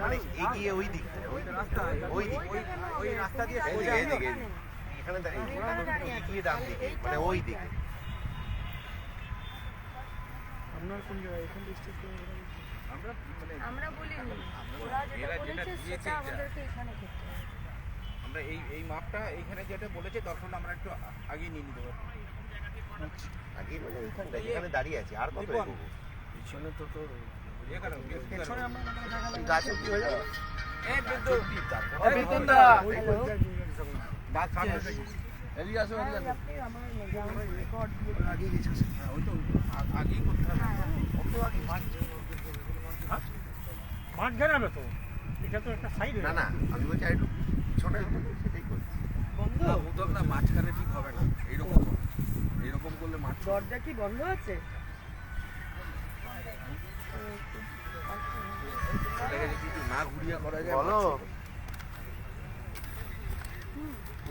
মানে এগিয়ে ওই দিকটায়, ওই রাস্তা দিয়ে এখানে দাঁড়িয়ে এগিয়ে ডান দিকে, মানে ওই দিকে। আপনার কোন জায়গায় এখন ডিস্ট্রিক্ট? আমরা বলিনি, ওরা যেটা বলেছে সেটা আমাদেরকে এখানে করতে হবে। আমরা এই মাপটা এইখানে যেটা বলেছে দরকার হলে আমরা একটু আগে নিয়ে নিতে পারবো। আগে মানে ওইখানটা যেখানে দাঁড়িয়ে আছে আর কত এগোবো? পিছনে তো তোর গাছের কি হয়ে যাবে? মাঠ ঘেরাবে তো, এটা তো একটা সাইড। না না, আমি বলছি একটু পিছনে সেটাই করছি। উদ্যোগ না, মাঝখানে ঠিক হবে না, এইরকম করলে মাঠ। দরজা কি বন্ধ আছে? কিছু না ঘুরিয়ে করা যায়। বলো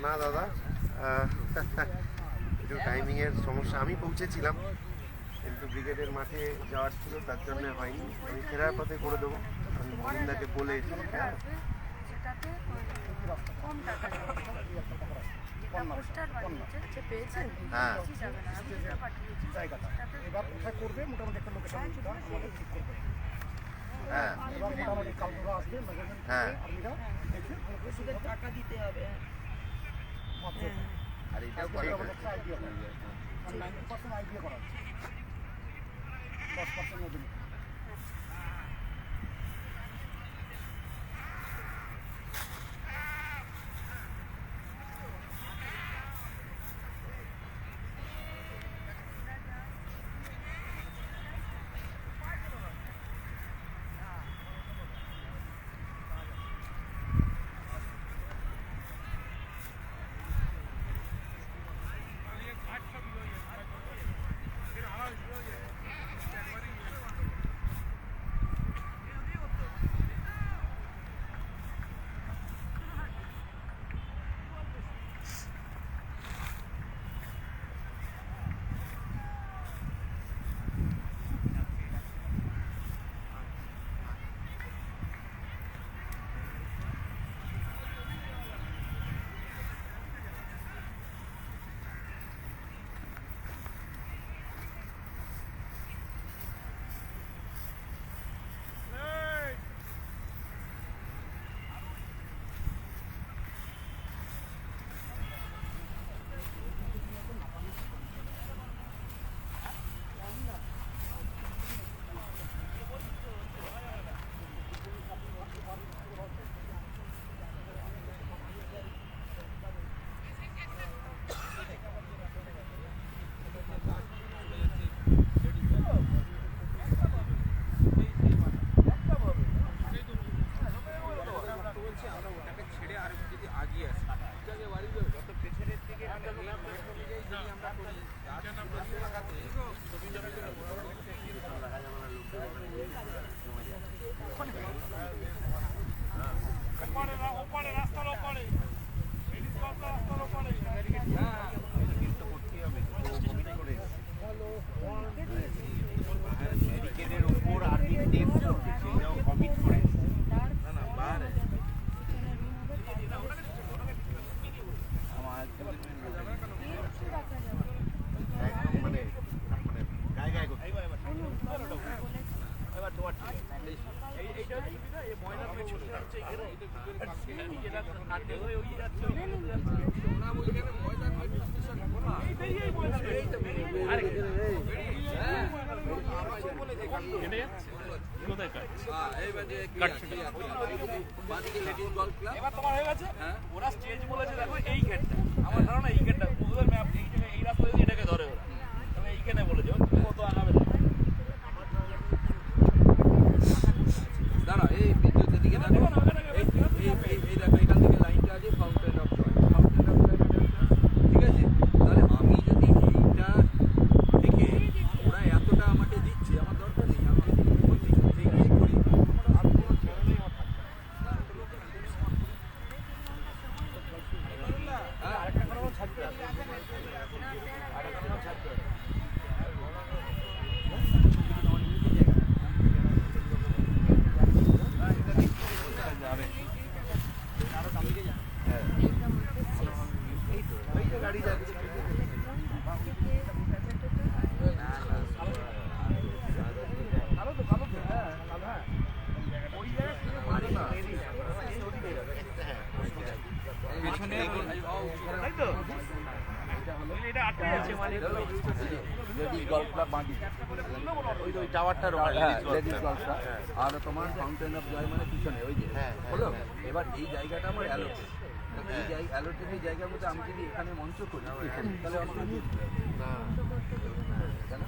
না দাদা, একটু টাইমিং এর সমস্যা। আমি পৌঁছেছিলাম কিন্তু ব্রিগেডের মাঠে যাওয়ার ছিল, তার জন্য হয়নি। আমি ফেরার পথে করে দেবো, আমি গোবিন্দাকে বলে সেটাতে কম টাকা যেটা পোস্টার বানিয়েছে সে পেয়েছেন, হ্যাঁ বেশি যাবে না। আমি যেটা পাঠিয়েছি এবার কোথায় করবে মোটামুটি একটা লোকেশন আমাদের ঠিক করবে। হ্যাঁ মোটামুটি কালকে আসবে হ্যাঁ। আর্মিরা দেখে শুধু টাকা দিতে হবে। মাত্র আর এটাও আইডিয়া করা 90% আইডিয়া করা 10% মধ্যে। এবার তোমার হয়ে গেছে, ওরা স্টেজ বলেছে দেখো এই গেটটা, আমার ধারণা এই গেটটা গুগল ম্যাপ এই রাস্তা যদি এটাকে ধরে ওরা, তবে এইখানে বলেছে কত আগাবে। দাঁড়া, এই বিদ্যুতের দিকে দেখো, এই দেখো এখান থেকে লাইনটা আছে ফাউন্টেন অফ জয়, ঠিক আছে? তাহলে আমি যদি এইটা থেকে ওরা এতটা আমাকে দিচ্ছে, আমার দরকার নেই, আমি করি আর কোনো ছেড়ে লেডিস গল্ফ ক্লাব বাঁধি ওই টাওয়ারটার লেডিস গল্ফ ক্লাব আর তোমার ফাউন্টেন অফ জয় মানে পিছনে ওই যে হলো এবার এই জায়গাটা আমার অ্যালোটেড এই অ্যালোটেড এই জায়গার মধ্যে আমি যদি এখানে মঞ্চ করি তাহলে অসুবিধা নেই। কেন?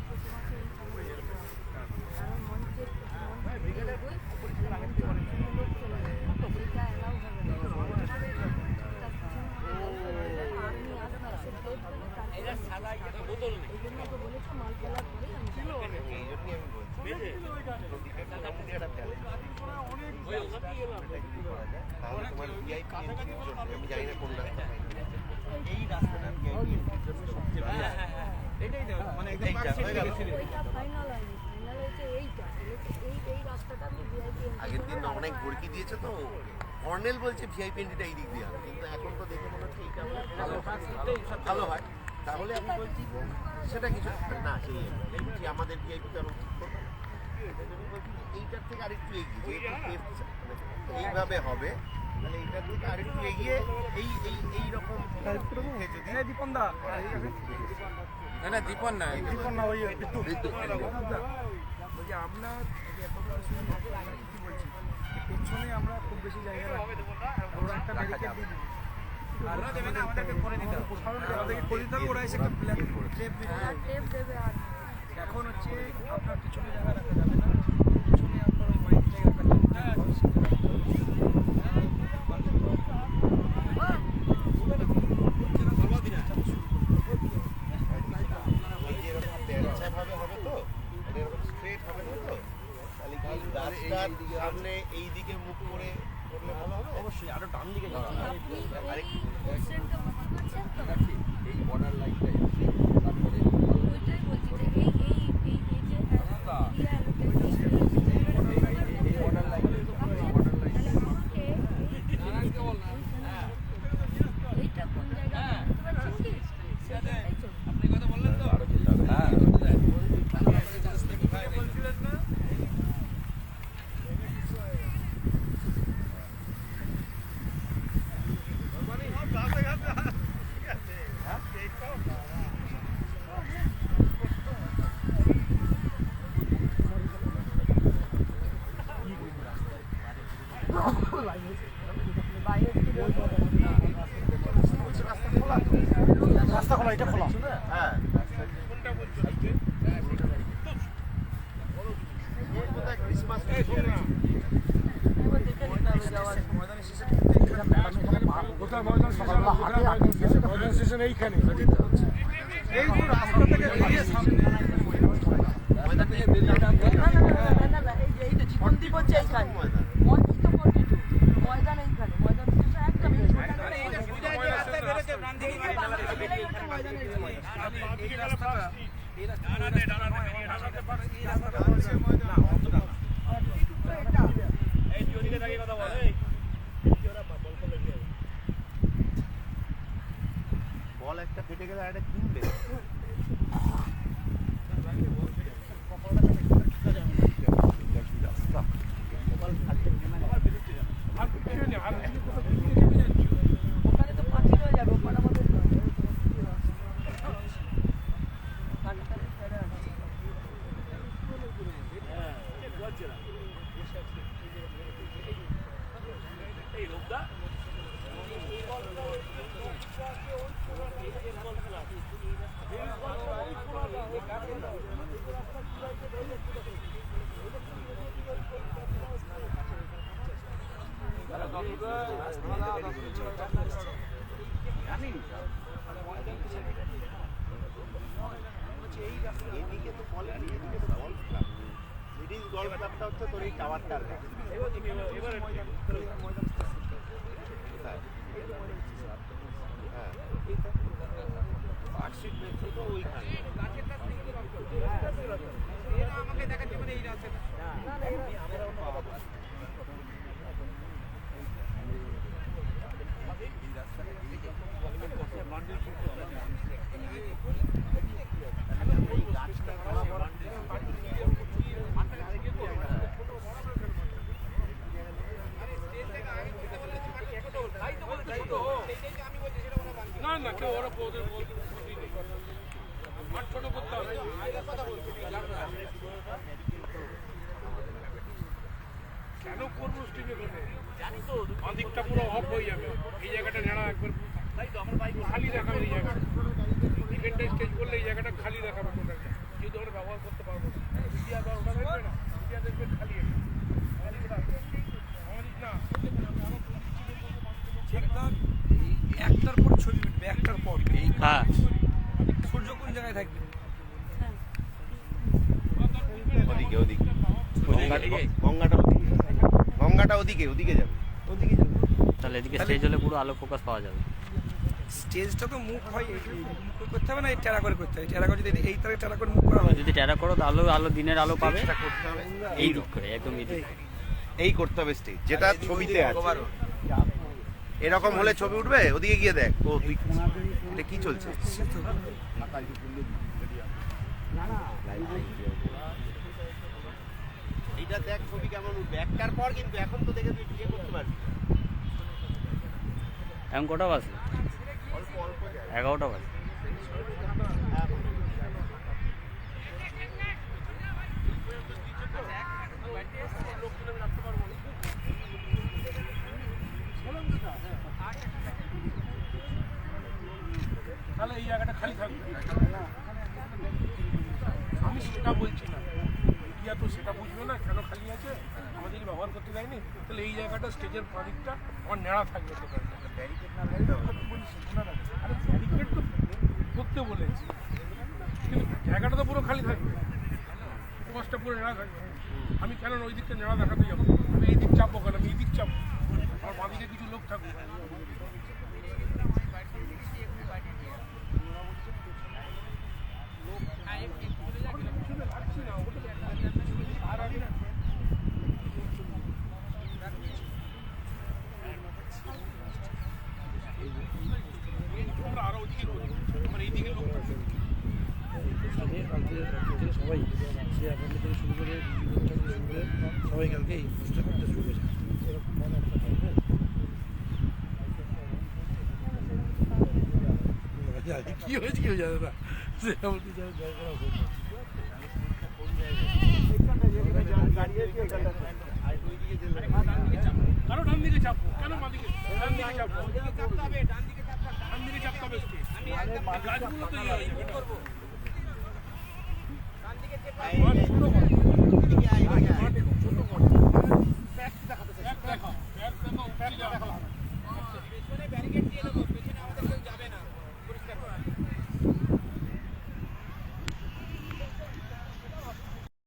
আমি জানি না কোন রাস্তা এই রাস্তাটা এটাই তো মানে একদম ফাইনাল হয়নি, ফাইনাল হয়েছে এইটা, এই রাস্তাটা আপনি ভিআইপি আগের দিন না অনেক ভরকি দিয়েছে তো কর্নেল বলছে ভিআইপি এন্ট্রিটা এই দিক দিয়ে হবে, কিন্তু এখন তো দেখে মনে হচ্ছে এইটা ভালো হয়। তাহলে আমি বলছি সেটা কিছু না, সেই বলছি আমাদের ভিআইপি কারণ ঠিক করবো এইটার থেকে আরেকটু এগিয়ে যেহেতু এইভাবে হবে, তাহলে এইটার থেকে আরেকটু এগিয়ে এইরকম দীপন দা না দীপন না দীপন না ওই একটু বলছি আমরা কি বলছি পেছনে আমরা খুব বেশি জায়গা রাখি ওরা একটা ব্যারিকেড দিয়ে দিই আর আমাদেরকে করে দিতে হবে আমাদেরকে করে দিতে হবে ওরা এসে একটা ব্ল্যাক টেপ দিয়ে টেপ দেবে আর এখন হচ্ছে আপনার পিছনে জায়গা রাখা যাবে না পিছনে আপনার ওই মাইক জায়গাটা হবে তো এরকম স্ট্রেট হবে না তো, তাহলে কি রাস্তার সামনে এই দিকে মুখ করে করলে ভালো হবে? অবশ্যই আরো ডান দিকে আপনি এই কোশ্চেনটা বুঝতে পারছেন তো? এই বর্ডার লাইনটা তারপরে ওইটাই বলছি যে এই যে বর্ডার লাইন এইটা কোন জায়গা বুঝতে পারছেন কি? সেটাই তো। আপনি কথা বললেন তো হ্যাঁ রাস্তা খোলা, এটা খোলা। হ্যাঁ ক্রিসমাস কোথায় ময়দান সকালবেলা হাটে ময়দান স্টেশন এইখানে এই তো রাস্তা থেকে বেরিয়ে সামনে ময়দান থেকে বেরিয়ে এইটা জীবনদীপ হচ্ছে এইখানে ময়দান এইখানে ময়দান একদম বল একটা ফেটে গেলে আরেকটা কিনবে। ওখানে তো পাঁচিল হয়ে যাবে ওখানে আমাদের এই রোগটা এইদিকে তো বলেন এইদিকে তো গল্ফ ক্লাব, লেডিস গল্ফ ক্লাবটা হচ্ছে তোর এই টাওয়ারটার কাছে। কোথায়? হ্যাঁ পার্কশিট মেট্রো তো ওইখানে। না না কেউ ওরা জানি তো দিকটা পুরো অফ হয়ে যাবে, এই জায়গাটা নেড়া একবার তাই তো আমার বাইক খালি দেখাবে, এই জায়গাটা এখানটা স্টেজ করলে এই জায়গাটা খালি দেখাবে টোটালটা, যেহেতু আমরা ব্যবহার করতে পারবো না। মিডিয়া বা ওটা দেখবে না, মিডিয়া দেখবে খালি এটা। আমাদের না ঠিক ধর একটার পর ছবি উঠবে, একটার পর এই হ্যাঁ সূর্য কোন জায়গায় থাকবে? ওদিকে ওদিকে গঙ্গাটা ওদিকে, গঙ্গাটা ওদিকে ওদিকে যাবে, ওদিকে যাবে। তাহলে এদিকে স্টেজ হলে পুরো আলো ফোকাস পাওয়া যাবে। স্টেজটা তো মুখ হয়, মুখ করতে হবে না, এই টেরা করে করতে হবে। টেরা করে যদি এই তারে টেরা করে মুখ করা হয়, যদি ট্যারা করো তাহলে আলো দিনের আলো পাবে এটা করতে হবে এই দিক করে, একদম এই দিক করে। এই করতে হবে স্টেজ, যেটা ছবিতে আছে। এরকম হলে ছবি উঠবে, ওদিকে গিয়ে দেখ। ও তুই এটা কি চলছে? এইটা দেখ ছবি কেমন উঠবে একটার পর, কিন্তু এখন তো দেখে তুই বিয়ে করতে পারবি না। এখন কটা বাজে? 11টা বাজে। তাহলে এই জায়গাটা খালি থাকবে। আমি সেটা বলছি না, মিডিয়া তো সেটা বুঝবে না কেন খালি আছে, আমাদেরকে ব্যবহার করতে দেয়নি। তাহলে এই জায়গাটা স্টেজের পাদিকটা আমার নেড়া থাকবে টোটালটা। আরে ব্যারিকেড তো করতে বলেছি, কিন্তু জায়গাটা তো পুরো খালি থাকবে, পাঁচটা পুরো নেড়া থাকবে। আমি কেন ওই দিকটা নেড়া দেখাতে যাবো? আমি এই দিক চাপবো কেন? আমি এই দিক চাপবো, আমার বাদিকে কিছু লোক থাকবে। আরো ওদিকে আমার এইদিকে লোক থাকবে। সবাই সে আপনাদের থেকে শুরু করে সবাই কালকে এই পোস্টটা করতে শুরু করেছে। কি হয়েছে কেউ জানে না, সেটা বলতে চাই কারো ডান দিকে চাপবো কেন? বাদিকে ডান দিকে চাপবো, ডান দিকে চাপতে হবে স্টেজ। গাছগুলো তো ইয়ে করবো, শুরু করবো।